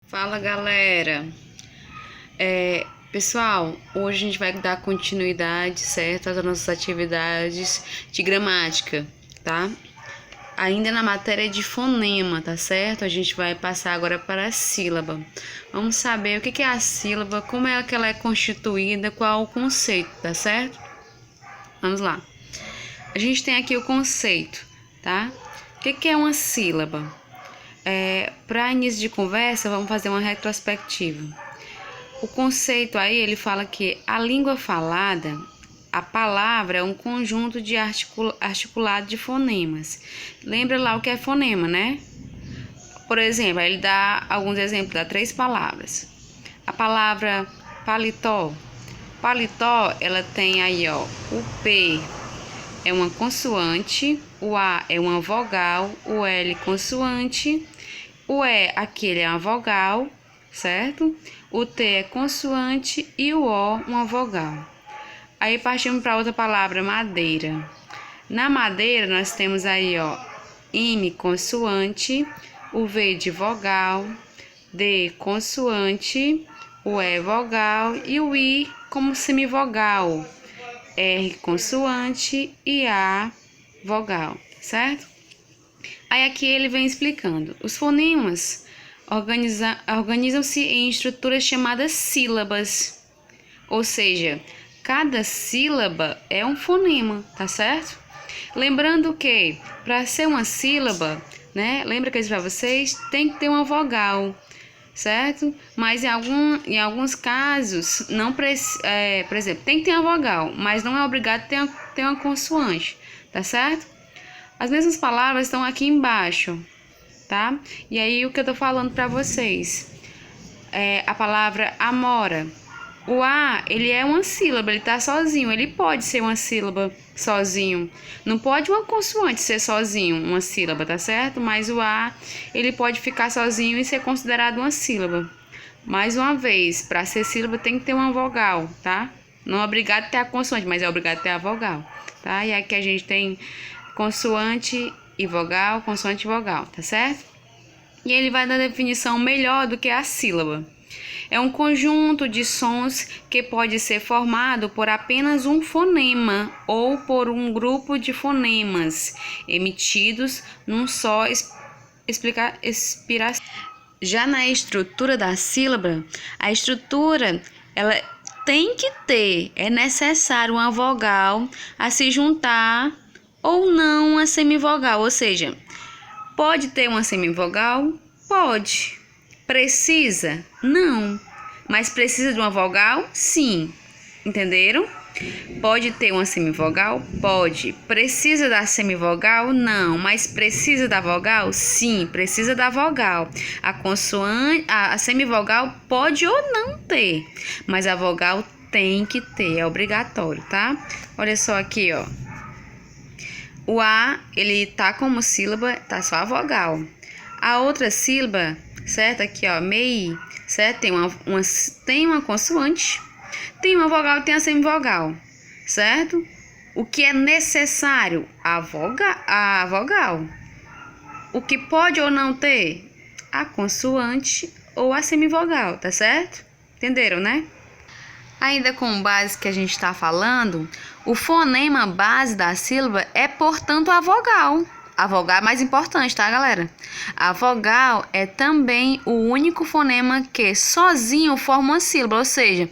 Fala, galera. Pessoal, hoje a gente vai dar continuidade, certo, às nossas atividades de gramática, tá? Ainda na matéria de fonema, tá certo? A gente vai passar agora para a sílaba. Vamos saber o que é a sílaba, como é que ela é constituída, qual o conceito, tá certo? Vamos lá. A gente tem aqui o conceito, tá? O que é uma sílaba? Para início de conversa, vamos fazer uma retrospectiva. O conceito aí, ele fala que a língua falada, a palavra é um conjunto de articulado de fonemas. Lembra lá o que é fonema, né? Por exemplo, ele dá alguns exemplos, dá 3 palavras. A palavra paletó. Paletó, ela tem aí, ó, o P é uma consoante, o A é uma vogal, o L consoante, o E, aquele é uma vogal, certo? O T é consoante e o O uma vogal. Aí partimos para outra palavra, madeira. Na madeira nós temos aí, ó, M consoante, o V de vogal, D consoante, o E vogal e o I como semivogal, R consoante e A vogal, certo? Aí aqui ele vem explicando. Os fonemas organizam-se em estruturas chamadas sílabas. Ou seja, cada sílaba é um fonema, tá certo? Lembrando que para ser uma sílaba, né? Lembra que eu disse para vocês, tem que ter uma vogal, certo? Mas em alguns casos, não por exemplo, tem que ter uma vogal, mas não é obrigado ter uma consoante, tá certo? As mesmas palavras estão aqui embaixo, tá? E aí o que eu tô falando para vocês é a palavra amora. O A, ele é uma sílaba, ele tá sozinho, ele pode ser uma sílaba sozinho. Não pode uma consoante ser sozinho, uma sílaba, tá certo? Mas o A, ele pode ficar sozinho e ser considerado uma sílaba. Mais uma vez, para ser sílaba tem que ter uma vogal, tá? Não é obrigado a ter a consoante, mas é obrigado a ter a vogal, tá? E aqui a gente tem consoante e vogal, consoante e vogal, tá certo? E ele vai dar definição melhor do que a sílaba. É um conjunto de sons que pode ser formado por apenas um fonema ou por um grupo de fonemas emitidos num só expiração. Já na estrutura da sílaba, a estrutura ela tem que ter, é necessário uma vogal a se juntar ou não uma semivogal, ou seja, pode ter uma semivogal? Pode. Precisa? Não. Mas precisa de uma vogal? Sim. Entenderam? Pode ter uma semivogal? Pode. Precisa da semivogal? Não. Mas precisa da vogal? Sim, precisa da vogal. A semivogal pode ou não ter, mas a vogal tem que ter, é obrigatório, tá? Olha só aqui, ó. O A, ele tá como sílaba, tá só a vogal. A outra sílaba, certo? Aqui, ó, MEI, certo? Tem uma consoante, tem uma vogal e tem a semivogal, certo? O que é necessário? A vogal. O que pode ou não ter? A consoante ou a semivogal, tá certo? Entenderam, né? Ainda com base que a gente está falando, o fonema base da sílaba é, portanto, a vogal. A vogal é mais importante, tá, galera? A vogal é também o único fonema que sozinho forma uma sílaba, ou seja,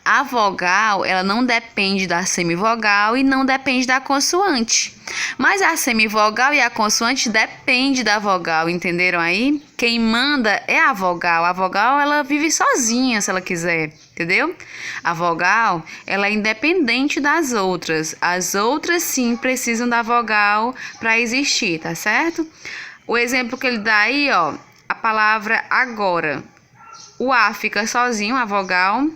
a vogal, ela não depende da semivogal e não depende da consoante. Mas a semivogal e a consoante depende da vogal, entenderam aí? Quem manda é a vogal. A vogal, ela vive sozinha, se ela quiser, entendeu? A vogal, ela é independente das outras. As outras, sim, precisam da vogal para existir, tá certo? O exemplo que ele dá aí, ó, a palavra agora. O A fica sozinho, a vogal.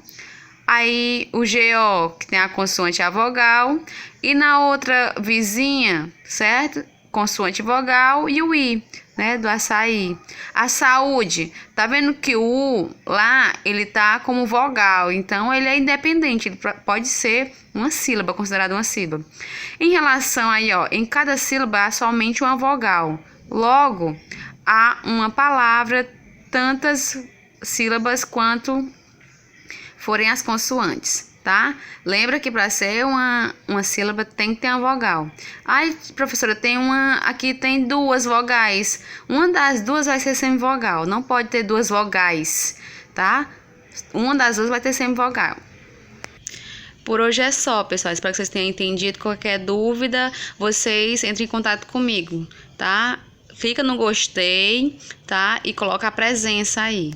Aí o GO, que tem a consoante, a vogal. E na outra vizinha, certo? Consoante vogal e o I, né? Do açaí. A saúde, tá vendo que o U lá, ele tá como vogal. Então, ele é independente. Ele pode ser uma sílaba, considerado uma sílaba. Em relação aí, ó, em cada sílaba há somente uma vogal. Logo, há uma palavra, tantas sílabas quanto forem as consoantes, tá? Lembra que para ser uma sílaba tem que ter uma vogal. Ai, professora, aqui tem duas vogais. Uma das duas vai ser semivogal, não pode ter duas vogais, tá? Uma das duas vai ter semivogal. Por hoje é só, pessoal. Espero que vocês tenham entendido. Qualquer dúvida, vocês entrem em contato comigo, tá? Clica no gostei, tá? E coloca a presença aí.